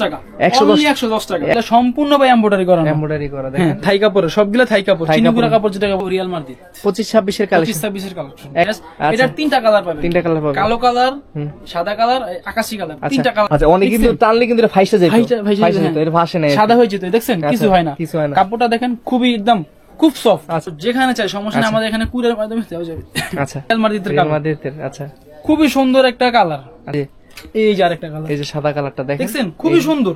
টাকা 110 টাকা। এটা সম্পূর্ণ ভাই এমব্রয়ডারি করা, এমব্রয়ডারি করা দেখেন, থাই কাপড়, সবগুলা থাই কাপড়, চিনিগুড়া কাপড়, যেটা রিয়াল মার্কেট 25-26 এর কালেকশন, 25-26 এর কালেকশন। এটার তিনটা কালার পাবেন, তিনটা কালার পাবেন, কালো কালার, সাদা কালার, আকাশি কালার, তিনটা কালার। আচ্ছা, অনেক কিন্তু টানলে কিন্তু এটা ফাইসা যায়, ফাইসা যায়, এর ভাষে নাই, সাদা হয়ে যেত, দেখছেন কিছু হয় না, কিছু হয় না। কাপড়টা দেখেন খুবই একদম খুব সফট। আচ্ছা, যেখানে চাই সমস্যা নেই, আমাদের এখানে কুরিয়ার মাধ্যমে দেওয়া যাবে। আচ্ছা, রিয়াল মার্কেটের কালার, আচ্ছা, খুবই সুন্দর একটা কালার। এই যে আরেকটা কালার, এই যে সাদা কালারটা দেখেন, খুবই সুন্দর।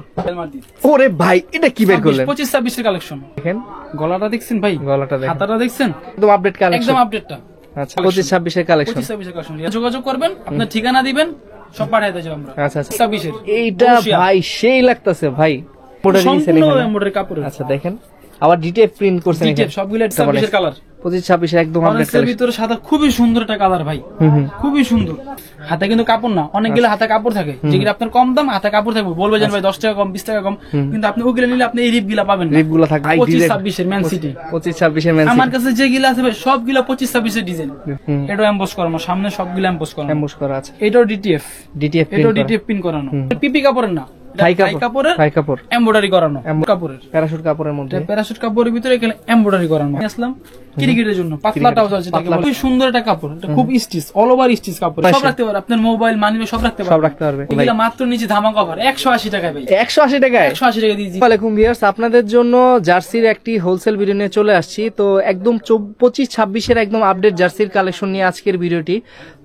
ওরে ভাই, এটা কি বের করলেন? 25-26 এর কালেকশন দেখেন, গলাটা দেখছেন ভাই, গলাটা দেখেন, হাতাটা দেখছেন, একদম আপডেট কালেকশন, একদম আপডেটটা। আচ্ছা, 25-26 এর কালেকশন, 25-26 এর কালেকশন। যোগাযোগ করবেন, আপনার ঠিকানা দিবেন, সব পাঠিয়ে দেব আমরা। আচ্ছা, 26 এর এইটা ভাই সেই লাগতেছে ভাই, সম্পূর্ণ এমব্রয়ডারি কাপড়। আচ্ছা দেখেন, আবার ডিটেইল প্রিন্ট করছেন, ডিটেইল সবগুলো 26 এর কালার, 25-26 এর একদম আপডেট কালার। ভিতরে সাদা খুবই সুন্দর একটা কালার ভাই, খুবই সুন্দর। হাতে কিন্তু কাপড় না, অনেকগুলো হাতে কাপড় থাকে, যেগুলো আপনার কম দাম, হাতে কাপড় থাকবে, বলবে যে ভাই 10 টাকা কম, 20 টাকা কম, কিন্তু আপনি ওগুলো নিলে আপনি এই রিপগুলা পাবেন না, রিপগুলো থাকে 25-26 এর ম্যান সিটি, 25-26 এর ম্যান সিটি। আমার কাছে যেগুলো আছে ভাই সবগুলো 25-26 এর ডিজাইন। এটা এমবস করানো, সামনে সবগুলো এমবস করানো, এমবস করা আছে। এটাও ডিটিএফ, এটাও ডিটিএফ পিন করানো, পিপি কাপড়ের না, থাই কাপড়ের, থাই কাপড় এমব্রয়ডারি করানো, কাপড়ের প্যারাশুট কাপড়ের মধ্যে, প্যারাশুট কাপড়ের ভিতরে এখানে এমব্রয়ডারি করানো। আসলাম ক্রিকেটের জন্য পাতলা ট্রাউজার, যেটা খুব সুন্দর একটা কাপড়, এটা খুব স্টিচ, অল ওভার স্টিচ কাপড়, সব রাখতে পারবে, আপনার মোবাইল, মানি সব রাখতে পারবে। এগুলা মাত্র নিচে ধামাকা অফার 180 টাকায় ভাই, 180 টাকায়, 180 টাকা দিয়েছি। আসসালামু আলাইকুম ভিউয়ার্স, আপনাদের জন্য জার্সির একটি হোলসেল ভিডিও নিয়ে চলে আসছি। তো একদম 25-26 এর একদম আপডেট জার্সির কালেকশন নিয়ে আজকের ভিডিওটি।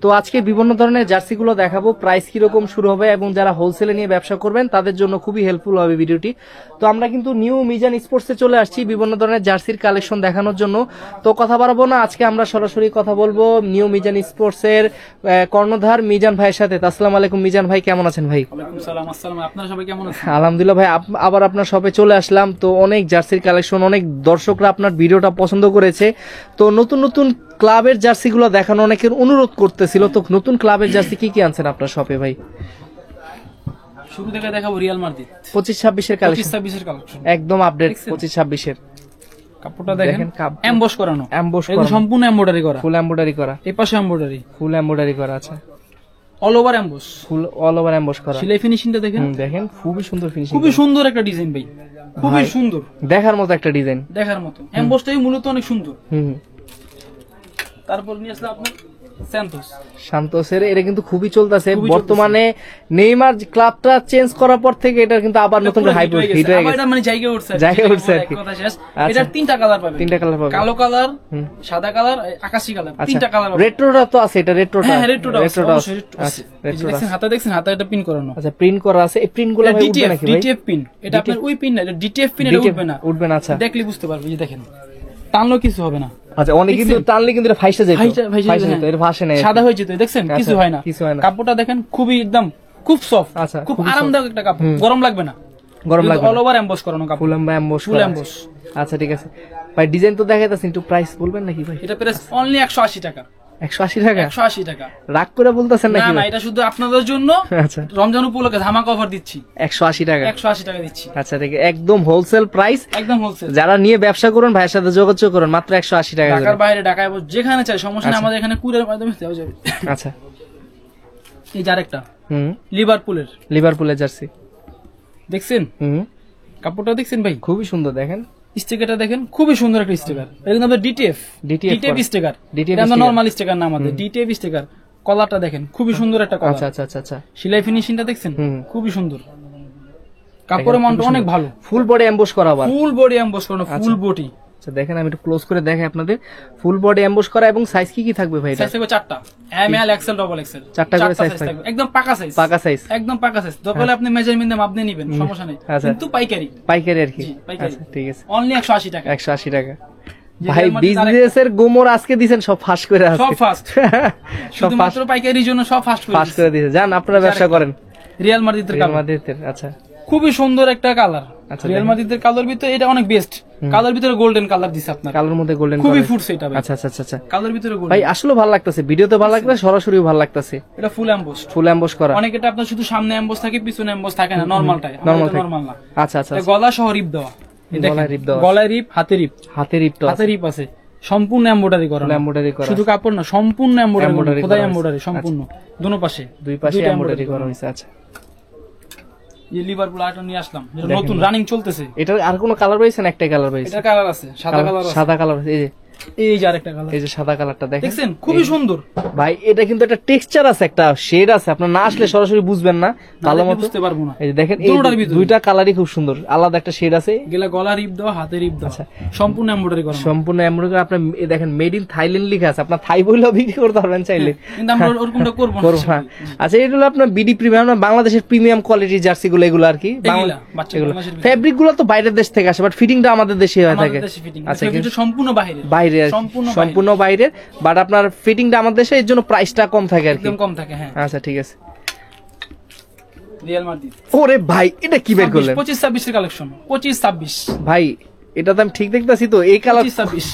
তো আজকে বিভিন্ন ধরনের জার্সিগুলো দেখাবো, প্রাইস কিরকম শুরু হবে, এবং যারা হোলসেলে নিয়ে ব্যবসা করবেন তাদের জন্য খুবই হেল্পফুল হবে ভিডিওটি। তো আমরা কিন্তু নিউ মিজান স্পোর্টসে চলে আসছি বিভিন্ন ধরনের জার্সির কালেকশন দেখানোর জন্য। তো কথা বাড়াবো না, আজকে আমরা সরাসরি কথা বলবো নিউ মিজান স্পোর্টসের কর্ণধার মিজান ভাইয়ের সাথে। আসসালামু আলাইকুম মিজান ভাই, কেমন আছেন ভাই? ওয়ালাইকুম সালাম। আসসালাম, আপনারা সবাই কেমন আছেন? আলহামদুলিল্লাহ ভাই, আবার আপনার শপে চলে আসলাম। তো অনেক জার্সির কালেকশন, অনেক দর্শকরা আপনার ভিডিওটা পছন্দ করেছে। তো নতুন নতুন ক্লাবের জার্সিগুলো দেখানো অনেকের অনুরোধ করতেছিল। তো নতুন ক্লাবের জার্সি কি কি আনছেন আপনার শপে ভাই? শুরু থেকে দেখাবো রিয়াল মার্কেট 25-26 এর কালেকশন, 25-26 এর কালেকশন, একদম আপডেট 25-26 এর। কাপড়টা দেখেন, এমবস করানো, একদম সম্পূর্ণ এমব্রয়ডারি করা, ফুল এমব্রয়ডারি করা, এই পাশে এমব্রয়ডারি, ফুল এমব্রয়ডারি করা আছে, অল ওভার এমবস, ফুল অল ওভার এমবস করা। সেলাই ফিনিশিংটা দেখেন, দেখেন খুবই সুন্দর ফিনিশিং, খুবই সুন্দর একটা ডিজাইন ভাই, খুবই সুন্দর, দেখার মতো একটা ডিজাইন, দেখার মতো। এমবসটাই মূলত অনেক সুন্দর। তারপর নিয়ে আসলে আপনার সান্তোসের, এটা কিন্তু খুবই চলতেছে বর্তমানে। নেইমার ক্লাবটা চেঞ্জ করার পর থেকে এটা কিন্তু আবার নতুন হাইপ হিট হয়ে গেছে, মানে জায়গা উঠছে আর কি। এটার তিনটা কালার পাবেন, তিনটা কালার পাবেন, কালো কালার, সাদা কালার, আকাশি কালার, তিনটা কালার। রেট্রোটা তো আছে, এটা রেট্রোটা, হ্যাঁ রেট্রোটা আছে। দেখেন হাতে, দেখছেন হাতে এটা পিন করানো, আচ্ছা প্রিন্ট করা আছে। এই প্রিন্টগুলো ভাই উঠবে নাকি ভাই? ডিটিএফ পিন, এটা আপনার ওই পিন না, এটা ডিটিএফ পিন, এটা উঠবে না, উঠবে না। আচ্ছা, দেখলে বুঝতে পারবে, এই দেখেন টানলো কিছু হবে না। আচ্ছা, অনেক কিন্তু টানলে কিন্তু এটা ফাইসা যায়, ফাইসা যায়, এর ভাষে নাই, সাদা হয়ে যেত, দেখছেন কিছু হয় না, কিছু হয় না। কাপড়টা দেখেন খুবই একদম খুব সফট, আচ্ছা খুব আরামদায়ক একটা কাপড়, গরম লাগবে না, গরম লাগবে না, অল ওভার এমবস করানো কাপড়, ফুল এমবস, ফুল এমবস। আচ্ছা ঠিক আছে ভাই, ডিজাইন তো দেখাইতাছেন, একটু প্রাইস বলবেন নাকি ভাই? এটা প্রাইস অনলি 180 টাকা। 180 টাকা? 180 টাকা রাগ করে বলতেছেন নাকি? না না, এটা শুধু আপনাদের জন্য, আচ্ছা রমজান উপলক্ষে ধামাকা অফার দিচ্ছি, 180 টাকা, 180 টাকা দিচ্ছি। আচ্ছা ঠিক আছে, একদম হোলসেল প্রাইস, একদম হোলসেল। যারা নিয়ে ব্যবসা করুন ভাইয়ের সাথে যোগাযোগ করুন, মাত্র 180 টাকা। ঢাকার বাইরে, ঢাকায় যেখানে চাই সমস্যা নেই, আমাদের এখানে কুরিয়ার মাধ্যমে দেওয়া যাবে। আচ্ছা, এই যে আরেকটা লিভারপুলের জার্সি দেখছেন, কাপড়টা দেখছেন ভাই, খুবই সুন্দর। দেখেন স্টিকারটা দেখেন, খুবই সুন্দর একটা স্টিকার, এটা কিন্তু ডিটিএফ স্টিকার, এটা নরমাল স্টিকার না, আমাদের ডিটিএফ স্টিকার। কলারটা দেখেন, খুবই সুন্দর একটা কলার। আচ্ছা আচ্ছা আচ্ছা, সেলাই ফিনিশিংটা দেখছেন, খুবই সুন্দর, কাপড়ের মানটা অনেক ভালো, ফুল বডি এমবস করা, আবার ফুল বডি এমবস করা, ফুল বডি। আচ্ছা দেখেন, আমি একটু ক্লোজ করে দেখাই আপনাদের, ফুল বডি এমবস করা। এবং সাইজ কি কি থাকবে ভাই? সাইজ থাকবে 4টা, M L XL double XL, 4টা করে সাইজ থাকবে, একদম পাকা সাইজ, পাকা সাইজ, একদম পাকা সাইজ। দরকার আপনি মেজারমেন্ট দিয়ে মাপ দিয়ে নেবেন, সমস্যা নেই, কিন্তু পাইকারি, পাইকারি আর কি। আচ্ছা ঠিক আছে, অনলি 180 টাকা, 180 টাকা। ভাই বিজনেসের গোমর আজকে দিবেন সব ফাঁস করে, সব ফাস্ট, শুধুমাত্র পাইকারির জন্য সব ফাস্ট করে দিয়েছে। জান আপনারা ব্যবসা করেন রিয়াল মাদ্রিদের, আচ্ছা খুবই সুন্দর একটা কালার, রিয়াল মাদ্রিদের কালার ভিতরে এটা অনেক বেস্ট। কালার ভিতরে গোল্ডেন কালার দিছে আপনার, কালার মধ্যে গোল্ডেন, খুবই ফুটছে এটা ভাই। আচ্ছা আচ্ছা আচ্ছা, কালার ভিতরে গোল্ডেন ভাই আসলে ভালো লাগতেছে, ভিডিওতে ভালো লাগতেছে, সরাসরি ভালো লাগতেছে। এটা ফুল এমবস, ফুল এমবস করা। অনেক এটা আপনার শুধু সামনে এমবস থাকে, পিছনে এমবস থাকে না, নরমালটাই, নরমাল না। আচ্ছা আচ্ছা, গলা সহ রিপ দেওয়া, গলায় রিপ, হাতে রিপ আছে, সম্পূর্ণ এমব্রয়ডারি করা, শুধু কাপড় না, সম্পূর্ণ এমব্রয়ডারি, খোদাই এমব্রয়ডারি সম্পূর্ণ, দুই পাশে এমব্রয়ডারি করা হয়েছে। আচ্ছা যে লিভারপুল আটা নিয়ে আসলাম, যেটা নতুন রানিং চলতেছে। এটার আর কোনো কালার পাইছেন? একটাই কালার পাইছেন? এটা কালার আছে, সাদা কালার আছে। সাদা কালার, এই যে আরেকটা কালার, এই যে সাদা কালারটা দেখেন, খুবই সুন্দর ভাই। এটা কিন্তু একটা টেক্সচার আছে, একটা শেড আছে, আপনার না আসলে সরাসরি বুঝবেন না, ভালো মতো বুঝতে পারবো না। এই যে দেখেন, এই দুইটা কালারই খুব সুন্দর, আলাদা একটা শেড আছে। গেলা গলা রিপ দেওয়া, হাতে রিপ দেওয়া, সম্পূর্ণ এমব্রয়ডারি করা, সম্পূর্ণ এমব্রয়ডারি। আপনি দেখেন মেড ইন থাইল্যান্ড লেখা আছে, আপনার থাই বইলেও বিক্রি করতে পারবেন চাইলে, কিন্তু আমরা ওরকমটা করব না। আচ্ছা, এটা হলো আপনার বিডি প্রিমিয়াম, বাংলাদেশের প্রিমিয়াম কোয়ালিটির জার্সি গুলো, এগুলো আর কি। ফেব্রিক গুলো তো বাইরের দেশ থেকে আসে, বাট ফিটিংটা আমাদের দেশে হয়ে থাকে। আচ্ছা, কিন্তু সম্পূর্ণ বাইরে, সম্পূর্ণ বাইরের, বাট আপনার ফিটিংটা আমাদের দেশে, এর জন্য প্রাইসটা কম থাকে আর কি, একদম কম থাকে। হ্যাঁ, আচ্ছা ঠিক আছে। রিয়াল মাদ্রিদ, ওরে ভাই, এটা কি বের করলেন? 25-26 এর কালেকশন, 25-26 ভাই, এটা তো আমি ঠিক দেখতেছি তো, এই কালার 25-26,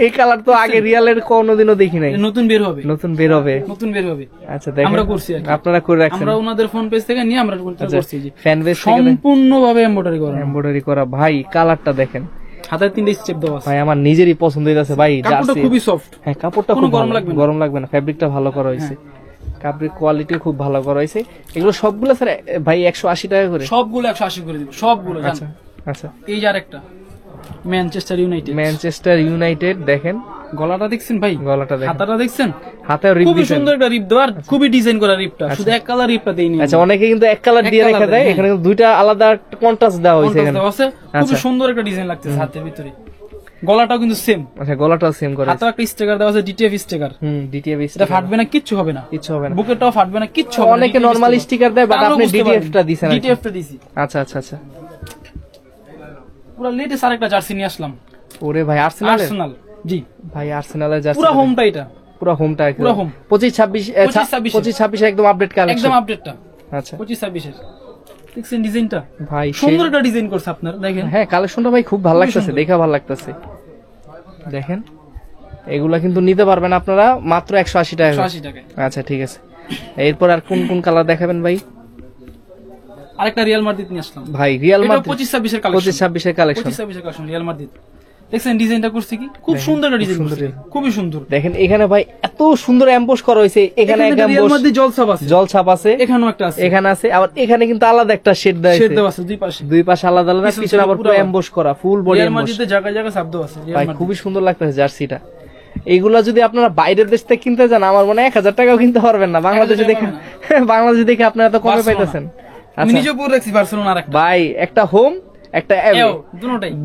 এই কালার তো আগে রিয়ালের কোনোদিনও দেখি নাই। নতুন বের হবে। আচ্ছা দেখেন, আমরা করছি, আপনারা করে রাখছেন, আমরা ওনাদের ফোন পেজ থেকে নিয়ে আমরা করছি। ফ্যান পেজ সম্পূর্ণভাবে এমব্রয়ডারি করা ভাই, কালারটা দেখেন, হাতে 3টা স্টেপ দেওয়া আছে ভাই, আমার নিজেরই পছন্দ হইতাছে ভাই। কাপড়টা খুবই সফট, হ্যাঁ কাপড়টা খুব গরম লাগবে না, ফেব্রিকটা ভালো করা হয়েছে, কাপড়ের কোয়ালিটি খুব ভালো করা হয়েছে। এগুলো সবগুলো স্যার ভাই 180 টাকা করে? সবগুলো 180 করে দিব, সবগুলো। আচ্ছা আচ্ছা, এই যে আরেকটা ম্যানচেস্টার ইউনাইটেড, দেখেন গলাটা দেখছেন ভাই, গলাটা দেখেন, হাতাটা দেখছেন, হাতে রিপ, খুবই সুন্দর একটা রিপ দেওয়া, খুবই ডিজাইন করা রিপটা, শুধু এক কালার রিপটা দেইনি। আচ্ছা, অনেকে কিন্তু এক কালার দিয়ে রেখে দেয়, এখানে দুইটা আলাদা কন্ট্রাস্ট দেওয়া হয়েছে এখানে, খুবই সুন্দর একটা ডিজাইন লাগতেছে হাতের ভিতরে। গলাটাও কিন্তু সেম, আচ্ছা গলাটাও সেম করা, হাতে একটা স্টিকার দেওয়া আছে, ডিটিএফ স্টিকার। ডিটিএফ এটা ফাটবে না, কিচ্ছু হবে না, বুকেটাও ফাটবে না, কিচ্ছু হবে না। অনেকে নরমাল স্টিকার দেয়, বাট আপনি ডিটিএফটা দিবেন। ডিটিএফটা দিছি। আচ্ছা আচ্ছা আচ্ছা, পুরো লেটেস্ট আরেকটা জার্সি নিয়ে আসলাম। ওরে ভাই, আর্সেনাল, জি ভাই, আর্সেনালের জার্সি, পুরো হোমটা, এটা পুরো হোমটা, পুরো হোম। 25-26 একদম আপডেট কালেকশন, একদম আপডেটটা। আচ্ছা, 25-26 এর দেখছেন ডিজাইনটা, ভাই সুন্দর একটা ডিজাইন করছে আপনার, দেখেন। হ্যাঁ, কালেকশনটা ভাই খুব ভালো লাগতেছে, দেখা ভালো লাগতেছে। দেখেন, এগুলা কিন্তু নিতে পারবেন আপনারা মাত্র 180 টাকা। আচ্ছা ঠিক আছে, এরপর আর কোন কোন কালার দেখাবেন ভাই? আরেকটা রিয়াল মাদ্রিদ নিয়ে আসলাম ভাই, রিয়াল মাদ্রিদ 25-26 এর কালেকশন, 25-26 এর কালেকশন, রিয়াল মাদ্রিদ। দেখছেন ডিজাইনটা করছে কি, খুব সুন্দর একটা ডিজাইন করছে, খুবই সুন্দর। দেখেন এখানে ভাই এত সুন্দর এমবোস করা হয়েছে, এখানে একটা রিয়াল মাদ্রিদ জলছাপ আছে, এখানেও একটা আছে, এখানে আছে, আবার এখানে কিন্তু আলাদা একটা শেড দেওয়া আছে, দুই পাশে আলাদা আলাদা, পিছনে আবার পুরো এমবোস করা, ফুল বডি রিয়াল মাদ্রিদের জায়গা জায়গা ছাপ দেওয়া আছে। ভাই খুবই সুন্দর লাগতেছে জার্সিটা। এইগুলা যদি আপনারা বাইরের দেশ থেকে কিনতে যান, আমার মনে হয় 1000 টাকাও কিনতে পারবেন না, বাংলাদেশে দেখে আপনারা তো কমে পাইতেছেন। আমি নিজে পরে রাখছি বার্সেলোনা আরেকটা, ভাই একটা হোম একটা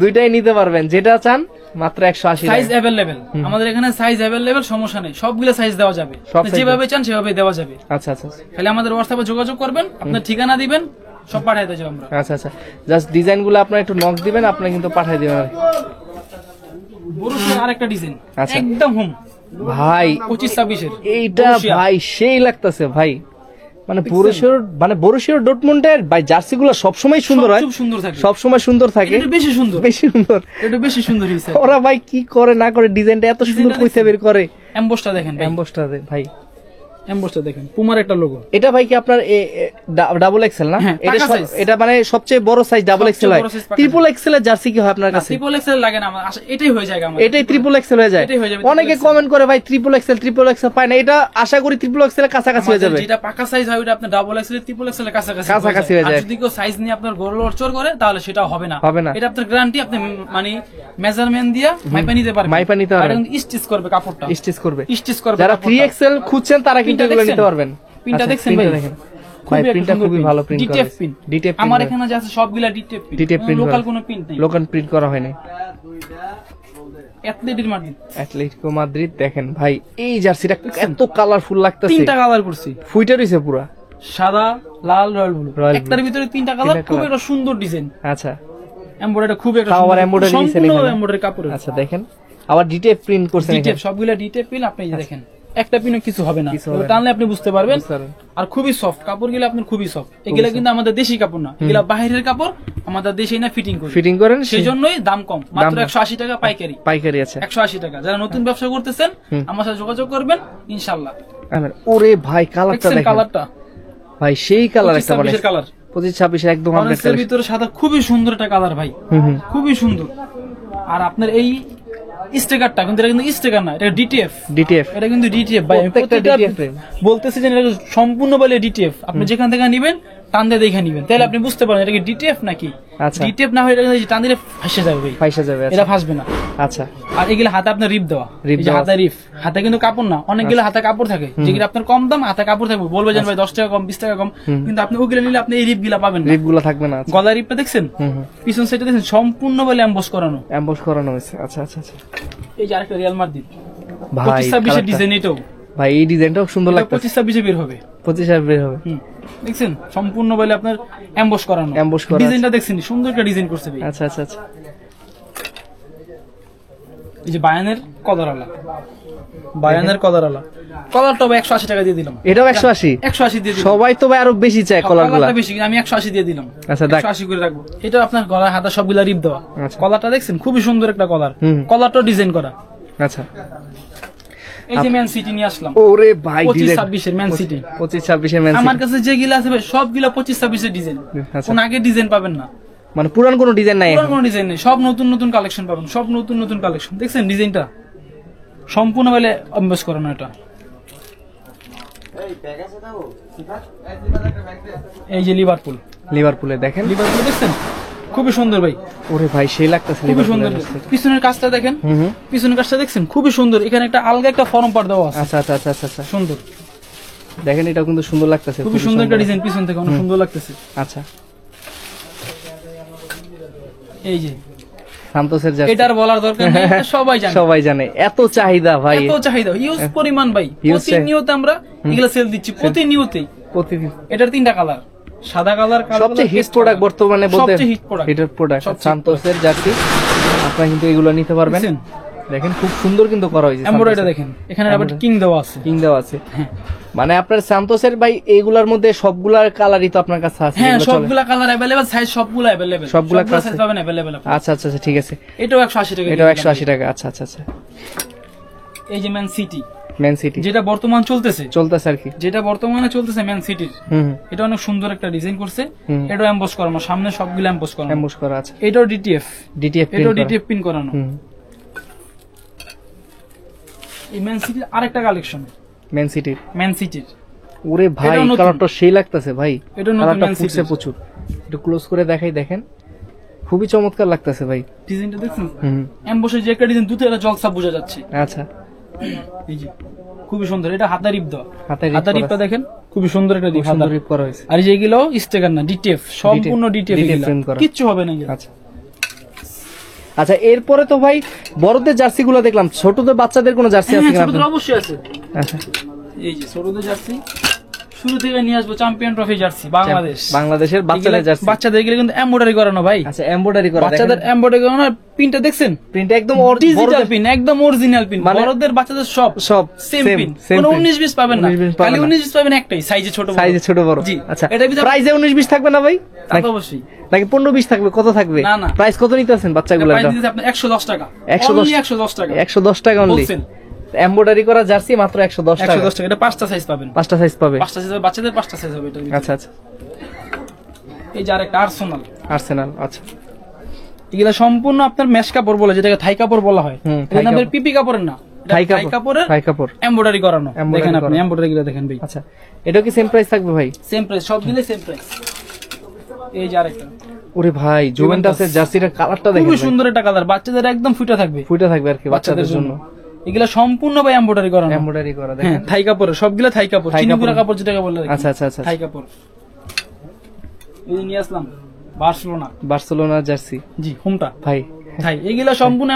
দুইটাই নিতে পারবেন, যেটা চান মাত্র 180। সাইজ अवेलेबल, আমাদের এখানে সাইজ अवेलेबल, সমস্যা নেই, সবগুলো সাইজ দেওয়া যাবে, যেভাবে চান সেভাবে দেওয়া যাবে। আচ্ছা আচ্ছা, খালি আমাদের হোয়াটসঅ্যাপে যোগাযোগ করবেন, আপনার ঠিকানা দিবেন, সব পাঠিয়ে দেব আমরা। আচ্ছা আচ্ছা, জাস্ট ডিজাইনগুলো আপনারা একটু নক দিবেন, আপনি কিন্তু পাঠিয়ে দিবেন। বড়শির আরেকটা ডিজাইন, একদম হোম ভাই, 25-26 এর এইটা ভাই সেই লাগতেছে ভাই, মানে বরুশিয়া ডর্টমুন্ডের ভাই জার্সিগুলো সবসময় সুন্দর হয়, সবসময় সুন্দর থাকে, বেশি সুন্দর হইছে। ওরা ভাই কি করে না করে ডিজাইনটা এত সুন্দর কইতে বের করে। এমবোসটা দেখেন, এমবোসটা ভাই, এমবোসটা দেখেন, পুমার একটা লোগো। এটা ভাই কি আপনার ডাবল এক্সেল না? এটা মানে সবচেয়ে বড় সাইজ ডাবল এক্সেল হয়। ট্রিপল এক্সেল এর জার্সি কি হয় আপনার কাছে? ট্রিপল এক্সেল লাগে না আমার, এটাই হয়ে যায় আমার, এটাই ট্রিপল এক্সেল হয়ে যায়। অনেকে কমেন্ট করে ভাই ট্রিপল এক্সেল পায় না, এটা আশা করি ট্রিপল এক্সেল এর কাছাকাছি হয়ে যাবে। যেটা পাকা সাইজ হয় ওটা আপনার ডাবল এক্সেল ট্রিপল এক্সেল এর কাছাকাছি হয়ে যায়। যদি কেউ সাইজ নিয়ে আপনার গোলচর করে তাহলে সেটা হবে না। এটা আপনার গ্যারান্টি, আপনি মানে মেজারমেন্ট দিয়া মাইপা নিতে পারবেন, আর স্টিচ করবে কাপড়টা, স্টিচ করবে। যারা 3XL খুঁজছেন তারা কিন্তু এগুলো নিতে পারবেন। পিনটা দেখছেন ভাই, ভাই প্রিন্টটা খুবই ভালো প্রিন্ট করা আছে, ডিটেপ পিন। আমার এখানে যা আছে সবগুলা ডিটেপ পিন, লোকাল কোনো প্রিন্ট নেই, লোকাল প্রিন্ট করা হয়নি। অ্যাটলেটিকো মাদ্রিদ দেখেন ভাই, এই জার্সিটা এত কালারফুল লাগতেছে, তিনটা কালার করছি, ফুইটা রইছে পুরো সাদা, লাল, রয়্যাল ব্লু, একটার ভিতরে তিনটা কালার, খুব একটা সুন্দর ডিজাইন। আচ্ছা, এমব্রয়ডারি খুব একটা সুন্দর, এমব্রয়ডারি সম্পূর্ণ এমব্রয়ডারি কাপড়। আচ্ছা দেখেন, আবার ডিটেপ প্রিন্ট করছেন, ডিটেপ সবগুলা ডিটেপ প্রিন্ট। আপনি এই দেখেন, একটা পিনও কিছু হবে না, টানলে আপনি বুঝতে পারবেন। আর খুবই সফট কাপড় গুলো, আপনার খুবই সফট। এগুলা কিন্তু আমাদের দেশি কাপড় না, এগুলা বাইরের কাপড়, আমাদের দেশে না ফিটিং করেন, সেই জন্যই দাম কম, মাত্র 180 টাকা পাইকারি আছে, 180 টাকা। যারা নতুন ব্যবসা করতেছেন আমার সাথে যোগাযোগ করবেন ইনশাআল্লাহ। ওরে ভাই কালারটা দেখেন, কালারটা ভাই সেই কালার, একটা মানে কালার 25-26 একদম আপডেট কালার, ভিতরে সাদা, খুবই সুন্দর একটা কালার ভাই, খুবই সুন্দর। আর আপনার এই স্টিকারটা কিন্তু, এটা কিন্তু স্টিকার না, এটা ডিটিএফ, এটা কিন্তু ডিটিএফ ভাই, প্রত্যেকটা ডিটিএফ বলতেছি যে এটা সম্পূর্ণ বলে ডিটিএফ। আপনি যেখান থেকে নেবেন টান দিয়ে দেখে নিবেন, তাহলে আপনি বুঝতে পারবেন এটা কি ডিটিএফ নাকি। আচ্ছা। ডিটিএফ না হলে এটা টান দিলে ফাঁসে যাবে ভাই, ফাঁসে যাবে। এটা ফাঁসবে না। আচ্ছা। আর এগুলো হাতে আপনার রিপ দেওয়া, হাতে রিপ, হাতে কিন্তু কাপড় না, অনেকগুলো হাতে কাপড় থাকে যেগুলো আপনার কম দাম, হাতে কাপড় থাকবে, বলবে যে ভাই 10 টাকা কম 20 টাকা কম, কিন্তু আপনি ওগুলো নিলে আপনি এই রিপ গুলা পাবেন না, রিপ গুলা থাকবে না। গলার রিপটা দেখছেন, পিছন সাইডে দেখছেন সম্পূর্ণ বলে এমবস করানো, এমবস করানো হয়েছে। আচ্ছা আচ্ছা আচ্ছা। এই যে আরেকটা রিয়াল মাদ্রিদ ভাই 25-26 ডিজাইন, এটাও ভাই এই ডিজাইনটাও সুন্দর লাগছে। 25-26 বের হবে, 25 বের হবে। দেখছেন সম্পূর্ণ বলে আপনার এমবস করানো, এমবস করা ডিজাইনটা দেখছেন সুন্দর একটা ডিজাইন করছে ভাই। আচ্ছা আচ্ছা আচ্ছা। এই যে বায়ানের কলারওয়ালা, বায়ানের কলারওয়ালা, কলারটা 180 টাকা দিয়ে দিলাম। এটাও 180? 180 দিয়ে দিলাম। সবাই তো ভাই আরো বেশি চায় কলারগুলো, কলারটা বেশি, আমি 180 দিয়ে দিলাম। আচ্ছা, দেখ 180 করে রাখবো। এটা আপনার গলার হাতা সবগুলা রিপ দেওয়া। আচ্ছা। কলারটা দেখছেন খুবই সুন্দর একটা কলার, কলারটাও ডিজাইন করা। আচ্ছা। এই যে ম্যান সিটি নিয়ে আসলাম। ওরে ভাই 25-26 এর ম্যান সিটি, 25-26 এর ম্যান সিটি। আমার কাছে যেগুলা আছে ভাই সবগুলা 25-26 এর ডিজাইন, কোন আগে ডিজাইন পাবেন না, মানে পুরান কোনো ডিজাইন নাই, পুরান কোনো ডিজাইন নেই, সব নতুন নতুন কালেকশন পাবেন, সব নতুন নতুন কালেকশন। দেখছেন ডিজাইনটা সম্পূর্ণ বলে অভ্যাস করানো। এটা এই যে লিভারপুল, লিভারপুলে দেখেন, লিভারপুল দেখছেন খুবই সুন্দর ভাই। ওরে ভাই সেই লাগতেছে, খুবই সুন্দর। পিছনের কাজটা দেখেন, পিছনের কাজটা দেখছেন খুবই সুন্দর, এখানে একটা আলগা একটা ফর্ম পার দেওয়া আছে। আচ্ছা আচ্ছা আচ্ছা আচ্ছা আচ্ছা, সুন্দর দেখেন এটাও কিন্তু সুন্দর লাগতেছে, খুবই সুন্দর একটা ডিজাইন, পিছন থেকে অনেক সুন্দর লাগতেছে। আচ্ছা। এই যে সান্তোসের জার্সি, এটার বলার দরকার নেই, এটা সবাই জানে, সবাই জানে, এত চাহিদা ভাই, এত চাহিদা, ইউজ পরিমাণ ভাই, প্রতিনিয়ত আমরা এগুলা সেল দিচ্ছি, প্রতিনিয়তই। প্রতিদিন এটার 3টা কালার, সাদা কালার, সবচেয়ে হিট প্রোডাক্ট বর্তমানে বলতে, সবচেয়ে হিট প্রোডাক্ট, হিটের প্রোডাক্ট সান্তোসের জার্সি। আপনারা কিন্তু এগুলো নিতে পারবেন। দেখেন খুব সুন্দর কিন্তু করা হয়েছে, এমব্রয়ডারি দেখেন, এখানে আবার কিং দেওয়া আছে, কিং দেওয়া আছে। মানে আপনার সান্তোসের ভাই এইগুলার মধ্যে সবগুলার কালারই তো আপনার কাছে আছে? হ্যাঁ সবগুলা কালার अवेलेबल, সাইজ সবগুলা अवेलेबल, সবগুলা সাইজ পাবেন अवेलेबल। আচ্ছা আচ্ছা আচ্ছা, ঠিক আছে। এটাও 180 টাকা, এটাও 180 টাকা। আচ্ছা আচ্ছা আচ্ছা। এই যে ম্যান সিটি, ম্যান সিটি যেটা বর্তমান চলতেছে আর কি, যেটা বর্তমানে চলতেছে ম্যান সিটির, এটা অনেক সুন্দর একটা ডিজাইন করছে। এটাও এমবস করানো, সামনে সবগুলো এমবস করানো, এমবস করা আছে। এটাও ডিটিএফ, এটাও ডিটিএফ পিন করানো। এই ম্যান সিটির আরেকটা কালেকশন, ম্যান সিটির ওরে ভাই কালারটা সেই লাগতেছে ভাই, এটা নতুন ম্যান সিটি প্রচুর। একটু ক্লোজ করে দেখাই, দেখেন খুবই চমৎকার লাগতেছে ভাই, ডিজাইনটা দেখছেন, এমবসের যে একটা ডিজাইন দুটো এটা জলসা বোঝা যাচ্ছে। আচ্ছা, এই যে খুবই সুন্দর, এটা হাতা রিপ দাও, হাতা রিপটা দেখেন খুবই সুন্দর একটা রিপ করা হয়েছে। আর যেগুলো স্টিকার না, ডিটিএফ, সম্পূর্ণ ডিটিএফ, কিচ্ছু হবে না। আচ্ছা আচ্ছা, এরপরে তো ভাই বড়দের জার্সি গুলো দেখলাম, ছোটদের বাচ্চাদের কোনো জার্সি আছে কিনা? ছোটদের অবশ্যই আছে। আচ্ছা, এই যে ছোটদের জার্সি শুরু থেকে নিয়ে আসবো, চ্যাম্পিয়ন ট্রফি জার্সি, বাংলাদেশের বাচ্চাদের জার্সি, বাচ্চাদের গেলে কিন্তু এমব্রয়ডারি করানো ভাই। আচ্ছা, এমব্রয়ডারি করা, বাচ্চাদের এমব্রয়ডারি করানো, প্রিন্টটা দেখছেন, প্রিন্টটা একদম ডিজিটাল প্রিন্ট, একদম অরিজিনাল প্রিন্ট। বড়দের বাচ্চাদের সব সেম প্রিন্ট, কোনো 19-20 পাবেন না, খালি 19-20 পাবেন একটাই, সাইজে ছোট বড়। জি, আচ্ছা, এটা প্রাইসে 19-20 থাকবে না ভাই? অবশ্যই। নাকি 15-20 থাকবে? কত থাকবে? না না, প্রাইস কত নিতেছেন বাচ্চাগুলো? প্রাইস দিতে আপনি 110 টাকা, 110 টাকা, 110 টাকা অনলি। এমব্রয়ডারি করা জার্সি মাত্র 110 টাকা। 110 টাকা। এটা 5টা সাইজ পাবেন, 5টা সাইজ পাবে, 5টা সাইজ হবে, বাচ্চাদের 5টা সাইজ হবে এটা। আচ্ছা আচ্ছা। এই যে আরেকটা আর্সেনাল, আচ্ছা, এগুলা সম্পূর্ণ আপনার মেশ কাপড় বলে, যেটাকে থাই কাপড় বলা হয়। এটা আমাদের পিপি কাপড়ের না, থাই কাপড় এমব্রয়ডারি করানো। দেখেন আপনি এমব্রয়ডারি গুলো দেখেন ভাই। আচ্ছা, এটা কি সেম প্রাইস থাকবে ভাই? সেম প্রাইস, সবগুলো সেম প্রাইস। এই যে আরেকটা, ওরে ভাই জুভেন্টাসের জার্সিটার কালারটা দেখেন, খুব সুন্দর একটা কালার, বাচ্চাদের একদম ফুটা থাকবে আর কি, বাচ্চাদের জন্য। এগুলা সম্পূর্ণ ভাই এমব্রয়ডারি করানো, দেখেন থাই কাপড়ের, সবগুলা থাই কাপড়, চিনিগুড়া কাপড় যেটাকে বলে। আচ্ছা আচ্ছা আচ্ছা, থাই কাপড়। এই যে নিয়ে আসলাম বার্সেলোনা জার্সি, জি হোমটা ভাই, এগুলা সম্পূর্ণ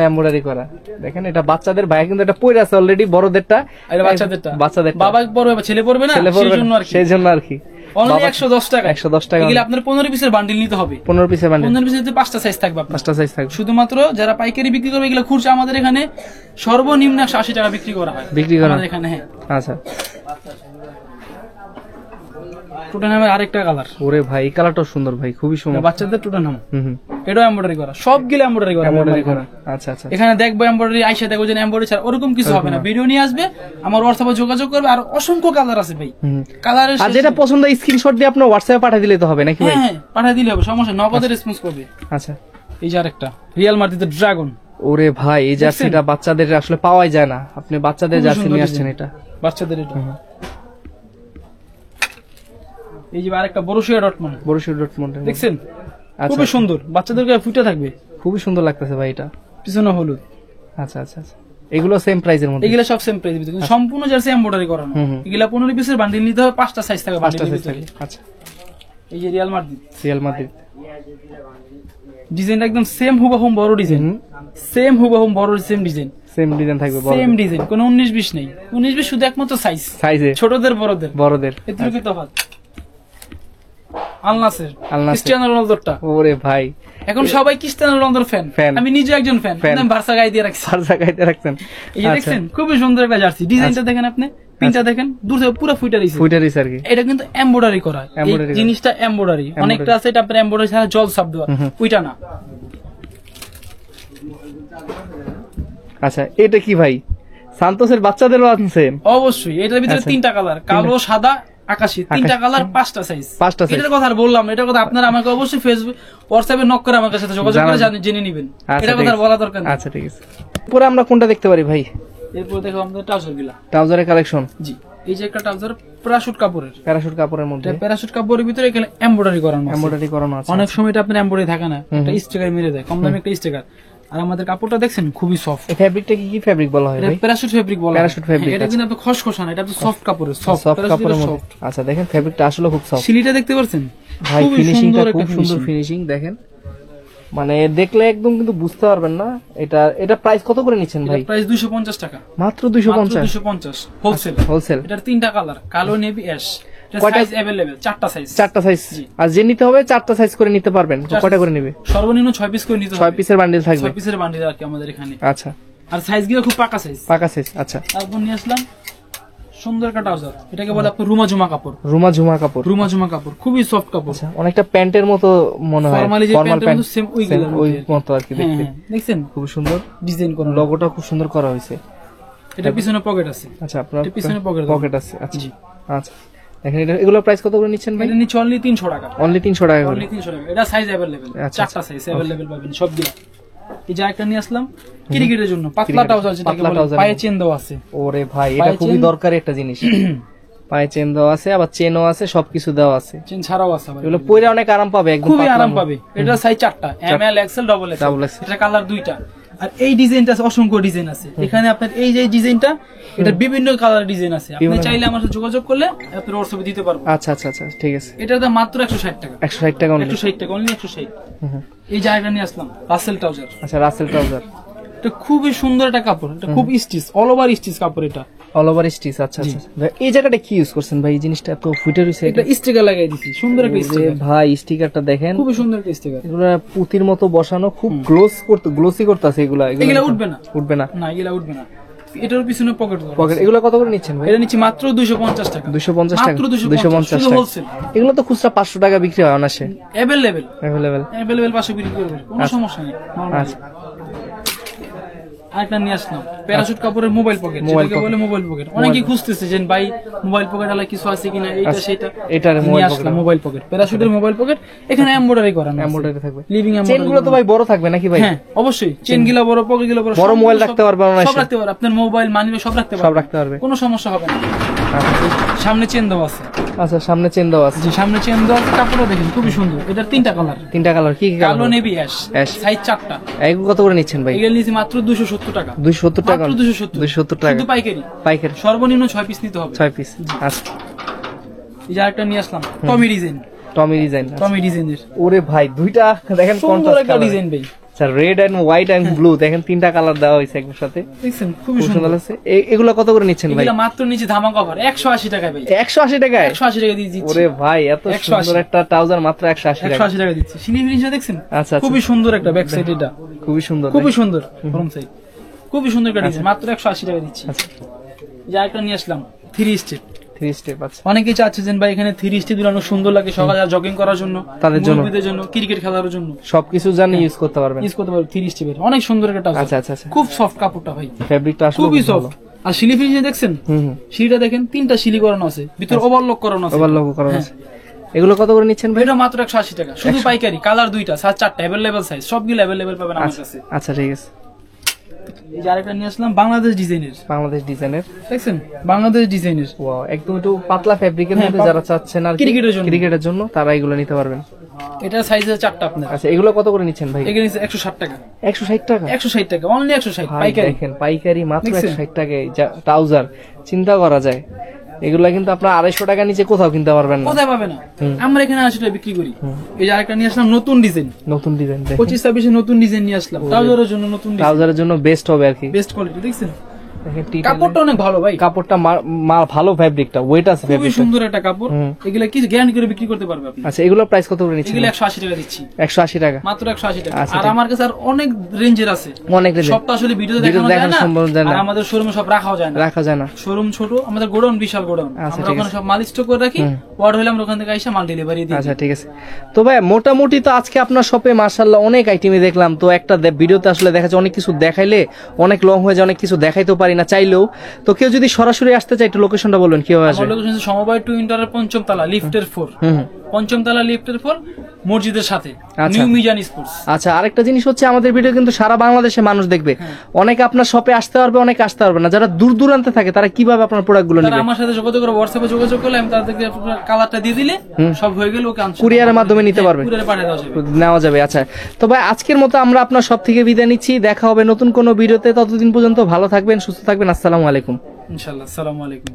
এমব্রয়ডারি করা, দেখেন এটা বাচ্চাদের ভাই, কিন্তু এটা পরে আছে অলরেডি, বড়দেরটা এটা বাচ্চাদের বাবা পরবে, ছেলে পরবে না, সেই জন্য আর কি। অনলি 110 টাকা, 110 টাকা। এগুলা আপনার 15 পিসের বান্ডিল নিতে হবে, 15 পিসের 5টা সাইজ থাকবে, 5টা সাইজ থাকবে। শুধুমাত্র যারা পাইকারি বিক্রি করবে, এগুলা খুচরা আমাদের এখানে সর্বনিম্ন 180 টাকা বিক্রি করা হয়, আমাদের এখানে। হ্যাঁ, আচ্ছা। টুটানহামের আরেকটা কালার, ওরে ভাই এই কালারটাও সুন্দর ভাই, খুবই সুন্দর, বাচ্চাদের টুটানহাম। এটাও এমব্রয়ডারি করা, সবগুলো এমব্রয়ডারি করা। আচ্ছা আচ্ছা, এখানে দেখবো এমব্রয়ডারি, আইসা দেখবো যে এমব্রয়ডারি ছাড়া ওরকম কিছু হবে না। ভিডিও নিয়ে আসবে, আমার হোয়াটসঅ্যাপে যোগাযোগ করবে, আর অসংখ্য কালার আছে ভাই, কালারের। আর যেটা পছন্দ স্ক্রিনশট দিয়ে আপনার হোয়াটসঅ্যাপে পাঠিয়ে দিলে তো হবে নাকি ভাই? হ্যাঁ, পাঠিয়ে দিলে হবে, সমস্যা, নগদের রেসপন্স করবে। আচ্ছা, এই যে আরেকটা রিয়াল মাদ্রিদের ড্রাগন, ওরে ভাই এই জার্সিটা বাচ্চাদের আসলে পাওয়াই যায় না, আপনি বাচ্চাদের জার্সি নিয়ে আসছেন, এটা বাচ্চাদের। এটা এই যে আরেকটা বরুসিয়া ডটমন্ড দেখছেন, খুবই সুন্দর, বাচ্চাদের গায়ে ফুটে থাকবে, খুবই সুন্দর লাগতেছে ভাই এটা, পিছনে হলুদ। আচ্ছা আচ্ছা আচ্ছা, এগুলো সেম প্রাইসের মধ্যে? এগুলো সব সেম প্রাইস ভিতরে, সম্পূর্ণ জার্সি এমব্রয়ডারি করানো। এগুলা 15 পিসের বান্ডিল নিতে হবে, 5টা সাইজ থাকে বান্ডিল ভিতরে। আচ্ছা, এই যে রিয়াল মাদ্রিদ ডিজাইনটা একদম সেম হুবহু বড় ডিজাইন, সেম হুবহু বড় সেম ডিজাইন থাকবে, সেম ডিজাইন, কোনো 19-20 নেই। 19-20 শুধু একমাত্র সাইজে, ছোটদের বড়দের এতটুকু তফাৎ। আল নাসের ক্রিস্টিয়ানো রোনালদোরটা, ওরে ভাই এখন সবাই ক্রিস্টিয়ানো রোনালদোর ফ্যান, আমি নিজে একজন ফ্যান, আমি বার্সা গায়ে দিয়ে রাখছেন। এই দেখছেন খুবই সুন্দর একটা জার্সি, ডিজাইনটা দেখেন আপনি, পিনটা দেখেন, দূর থেকে পুরো ফুইটারিস আর কি। এটা কিন্তু এমব্রয়ডারি করা, এই জিনিসটা এমব্রয়ডারি। অনেকটা আছে এটা আপনার এমব্রয়ডারি ছাড়া জল সাপ দেওয়া, ওইটা না। আচ্ছা, এটা কি ভাই সান্তোসের বাচ্চাদেরও আছে? অবশ্যই, এটার ভিতরে 3টা কালার, কালো, সাদা, আকাশি, 3টা কালার, 5টা সাইজ। এটার কথা বললাম, এটার কথা আপনারা আমাকে অবশ্যই ফেসবুক হোয়াটসঅ্যাপে নক করে আমার সাথে যোগাযোগ করে জেনে নেবেন, এটার কথা বলা দরকার নেই। আচ্ছা ঠিক আছে। এরপরে আমরা কোনটা দেখতে পারি ভাই? এরপর দেখো আমাদের ট্রাউজারের কালেকশন। জি, এই যে একটা ট্রাউজার প্যারাশুট কাপড়ের মধ্যে, প্যারাশুট কাপড়ের ভিতরে এখানে এমব্রয়ডারি করানো আছে। অনেক সময় এটা আপনার এমব্রয়ডারি থাকে না, একটা স্টিকার মেরে দেয়, কম দামে একটা স্টিকার। আর আমাদের কাপড়টা দেখছেন খুবই সফট। এই ফেব্রিকটা কি ফেব্রিক বলা হয় ভাই? প্যারাশুট ফেব্রিক বলা হয়। প্যারাশুট ফেব্রিক, এটা কিন্তু খসখসা না, এটা সফট কাপড়ের, সফট কাপড়ের মধ্যে। আচ্ছা দেখেন ফেব্রিকটা আসলে খুব সফট। সিলিটা দেখতে পাচ্ছেন ভাই, ফিনিশিংটা খুব সুন্দর ফিনিশিং দেখেন, মানে দেখলে একদম কিন্তু বুঝতে পারবেন না। এটা প্রাইস কত করে নিচ্ছেন ভাই? প্রাইস 250 টাকা মাত্র। 250 হোলসেল। এটার 3টা কালার, কালো, নেভি, অ্যাশ। সাইজ अवेलेबल, 4টা সাইজ। আর যে নিতে হবে 4টা সাইজ করে নিতে পারবেন। কয়টা করে নেবে? সর্বনিম্ন 6 পিস করে নিতে হবে। 6 পিসের বান্ডিল থাকবে। 6 পিসের বান্ডিল আর কি আমাদের এখানে। আচ্ছা, আর সাইজ গুলো খুব পাকা সাইজ। আচ্ছা, তারপর নিয়ে আসলাম সুন্দর একটা ট্রাউজার, এটাকে বলে আপনার রুমা ঝুমা কাপড়, খুবই সফট কাপড়। আচ্ছা, অনেকটা প্যান্টের মতো মনে হয়, ফর্মাল প্যান্ট সেম ওই মতো আর কি দেখতে। দেখছেন খুব সুন্দর ডিজাইন করা, লোগোটা খুব সুন্দর করা হয়েছে। এটা পিছনে পকেট আছে। আচ্ছা, আপনার পিছনে পকেট আছে। আচ্ছা আচ্ছা, দেখেন এগুলো প্রাইস কত করে নিচ্ছেন ভাই? এটা নিচে অনলি 300 টাকা। অনলি 300 টাকা করে। এটা সাইজ अवेलेबल, 4টা সাইজ अवेलेबल পাবেন সবগুলো। এই যে একটা নিয়ে আসলাম ক্রিকেটের জন্য, পাতলা ট্রাউজার, যেটাকে বলে পায়ে চেন দেওয়া আছে। ওরে ভাই, এটা খুবই দরকারি একটা জিনিস। পায়ে চেন দেওয়া আছে, আবার চেনও আছে, সবকিছু দেওয়া আছে, চেন ছাড়াও আছে। এগুলো পরে অনেক আরাম পাবে, একদম খুবই আরাম পাবে। এটা সাইজ 4টা, M L, XL, double XL. এটা কালার 2টা। আর এই ডিজাইনটা অসংখ্য ডিজাইন আছে এখানে। আপনার এই যে ডিজাইনটা, এটা বিভিন্ন কালার ডিজাইন আছে, আপনি চাইলে আমার সাথে যোগাযোগ করলে আপনার হোয়াটসঅ্যাপে দিতে পারবো। আচ্ছা আচ্ছা আচ্ছা, ঠিক আছে। এটার দাম মাত্র 160 টাকা। 160 টাকা অনলি। 160 টাকা অনলি, 160। এই জায়গা নিয়ে আসলাম রাসেল ট্রাউজার। আচ্ছা, রাসেল ট্রাউজার, এটা খুবই সুন্দর একটা কাপড়, এটা খুব স্টিচ, অল ওভার স্টিচ কাপড়, এটা অল ওভার স্টিচ। আচ্ছা আচ্ছা, এই জায়গাটা কি ইউজ করছেন ভাই? এই জিনিসটা এত ফুটে রইছে, এটা স্টিকার লাগাই দিছি, সুন্দর একটা স্টিকার ভাই। স্টিকারটা দেখেন, খুবই সুন্দর একটা স্টিকার, এগুলো পুতির মতো বসানো, খুব গ্লোসি করতেছে। এগুলা উঠবে না, এগুলা উঠবে না। এটার পিছনে পকেট। এগুলো কত করে নিচ্ছেন ভাই? এটা নিচ্ছি মাত্র 250 টাকা। 250 টাকা, 250 টাকা হোলসেল। এগুলো তো খুচরা 500 টাকা বিক্রি হয় অনাসে। अवेलेबल 500 বিক্রি করবে, কোনো সমস্যা নেই। আচ্ছা, আরেকটা নিয়ে আসলাম প্যারাশুট কাপড়ের মোবাইল পকেট, যেটাকে বলে মোবাইল পকেট। অনেকেই খুঁজতেছে যে ভাই মোবাইল পকেট আলা কিছু আছে কিনা, এইটা সেটা। এটার মোবাইল পকেট, প্যারাশুটের মোবাইল পকেট। এখানে এমব্রয়ডারি করা, এমব্রয়ডারি থাকবে, লিভিং এমব্রয়ডারি। চেনগুলো তো ভাই বড় থাকবে নাকি ভাই? হ্যাঁ অবশ্যই, চেনগুলো বড়, পকেটগুলো বড়। বড় মোবাইল রাখতে পারবে, সব রাখতে পারবে, আপনার মোবাইল, মানি সব রাখতে পারবে, কোনো সমস্যা হবে না। সামনে চেন দেওয়া আছে। আচ্ছা, সামনে চেন দেওয়া আছে। সামনে চেন দেওয়া আছে, কাপড়টা দেখেন খুবই সুন্দর। এটার 3টা কালার। 3টা কালার কি কি কালার? কালো, নেভি, অ্যাশ। সাইজ 4টা। এগুলো কত করে নিচ্ছেন ভাই? এগুলো নিচে মাত্র 270 টাকা। 270 টাকা, 270 টাকা শুধু পাইকারি। সর্বনিম্ন 6 পিস নিতে হবে। 6 পিস। আচ্ছা, এই যে আরেকটা নিয়ে আসলাম টমি ডিজাইনের। ওরে ভাই, দুইটা দেখেন সুন্দর একটা ডিজাইন ভাই। Sir, red and white and blue, দেখেন 3টা কালার দেওয়া হয়েছে একবার সাথে, দেখছেন খুবই সুন্দর লাগছে। এগুলো কত করে নিচ্ছেন ভাই? এগুলো মাত্র নিচে ধামাকা অফার 180 টাকা ভাই। 180 টাকায়? 180 টাকা দিয়ে দিচ্ছি। ওরে ভাই, এত সুন্দর একটা ট্রাউজার মাত্র 180 টাকা। 180 টাকা দিচ্ছি। সিলি ফিনিশটা দেখছেন? আচ্ছা, খুবই সুন্দর একটা ব্যাক সাইড, এটা খুবই সুন্দর, ফ্রন্ট সাইড খুবই সুন্দর একটা ডিজাইন, মাত্র 180 টাকা দিচ্ছি। যে একটা নিয়ে আসলাম 3 স্টেপ। আচ্ছা, অনেকেই চাচ্ছে যে ভাই এখানে 3 স্টেপ দিলে অনেক সুন্দর লাগে সকালে জগিং করার জন্য, তাদের জন্য, ক্রিকেট খেলার জন্য, সবকিছু জানি ইউজ করতে পারবেন। 3 স্টেপের অনেক সুন্দর একটা। আচ্ছা আচ্ছা, খুব সফট কাপড়টা ভাই, ফেব্রিকটা আসলে খুবই সফট। আর সিলি ফিনিশ দেখছেন? সিলিটা দেখেন, 3টা সিলি করানো আছে, ভিতর ওভারলক করানো আছে। এগুলো কত করে নিচ্ছেন ভাই? এটা মাত্র 180 টাকা, শুধু পাইকারি। কালার 2টা, সাইজ 4টা, अवेलेबल সাইজ, সবগুলো अवेलेबल পাবেন আমার কাছে। আচ্ছা ঠিক আছে। এই যে আরেকটা নিয়ে আসলাম বাংলাদেশ ডিজাইনের, বাংলাদেশ ডিজাইনের, দেখছেন বাংলাদেশ ডিজাইনের, ওয়াও একদম একটু পাতলা ফেব্রিকের মধ্যে যারা চাচ্ছেন আর ক্রিকেটের জন্য তারা এগুলো নিতে পারবেন। এটা সাইজ আছে 4টা আপনার। আচ্ছা এগুলো কত করে নিচ্ছেন ভাই? এগুলো 160 টাকা। 160 টাকা? 160 টাকা, অনলি 160 ভাই পাইকারি। দেখেন পাইকারি মাত্র 160 টাকায় ট্রাউজার, চিন্তা করা যায়। এগুলা কিন্তু আপনার 250 টাকা নিচে কোথাও কিনতে পারবেন না, কোথায় পাবে না। আমরা এখানে 80 টাকা বিক্রি করি। এই যে আরেকটা নিয়ে আসলাম নতুন ডিজাইন, নতুন ডিজাইন 25-26 এর নতুন ডিজাইন নিয়ে আসলাম ট্রাউজারের জন্য, নতুন ডিজাইন ট্রাউজারের জন্য বেস্ট হবে আর কি, বেস্ট কোয়ালিটি। দেখছেন দেখেন কাপড়টা অনেক ভালো ভাই, কাপড়টা ভালো, ফেব্রিকটা ওয়েট আছে, খুবই সুন্দর একটা কাপড়। এগুলা কি গ্যারান্টি করে বিক্রি করতে পারবে আপনি। আচ্ছা এগুলো প্রাইস কত করে নিচ্ছেন? এগুলো 180 টাকা দিচ্ছি। 180 টাকা মাত্র 180 টাকা। আর আমার কাছে আর অনেক রেঞ্জের আছে, অনেক রেঞ্জ, সবটা আসলে ভিডিওতে দেখানো যায় না, আর আমাদের শোরুমে সব রাখাও যায় না, শোরুম ছোট, আমাদের গোডাউন বিশাল গোডাউন, আমরা ওখানে সব মাল স্টক করে রাখি, অর্ডার হলে আমরা ওখান থেকে আইসা মাল ডেলিভারি দিই। আচ্ছা ঠিক আছে। তো ভাই মোটামুটি তো আজকে আপনার শপে মাশাআল্লাহ অনেক আইটেমই দেখলাম, তো একটা ভিডিওতে আসলে দেখা যায় অনেক কিছু দেখাইলে অনেক লং হয়ে যায়, অনেক কিছু দেখাইতে পারি না চাইলেও। তো কেউ যদি সরাসরি আসতে চায় একটু লোকেশনটা বলবেন কিভাবে আসবে? আমার লোকেশন সমবায় টু ইন্টারের 5ম তলা, লিফটের 4, 5ম তলা লিফটের 4, মসজিদের সাথে, নিউ মিজান স্পোর্টস। আচ্ছা আরেকটা জিনিস হচ্ছে আমাদের ভিডিও কিন্তু সারা বাংলাদেশে মানুষ দেখবে, অনেকে আপনার শপে আসতে পারবে, অনেকে আসতে পারবে না। যারা দূর দূরান্তে থাকে তারা কিভাবে আপনার প্রোডাক্টগুলো নেবে? আমার সাথে যোগাযোগ করে, হোয়াটসঅ্যাপে যোগাযোগ করলে আমি তাদেরকে আপনার কালারটা দিয়ে দিলে সব হয়ে গেল, ওকে কুরিয়ারের মাধ্যমে নিতে পারবে, কুরিয়ারে পাঠিয়ে দেওয়া যাবে, নেওয়া যাবে। আচ্ছা তো ভাই আজকের মতো আমরা আপনার সব থেকে বিদায় নিচ্ছি, দেখা হবে নতুন কোনো ভিডিওতে, ততদিন পর্যন্ত ভালো থাকবেন, সুস্থ থাকবেন, আসসালামু আলাইকুম। ইনশাআল্লাহ, আসসালামু আলাইকুম।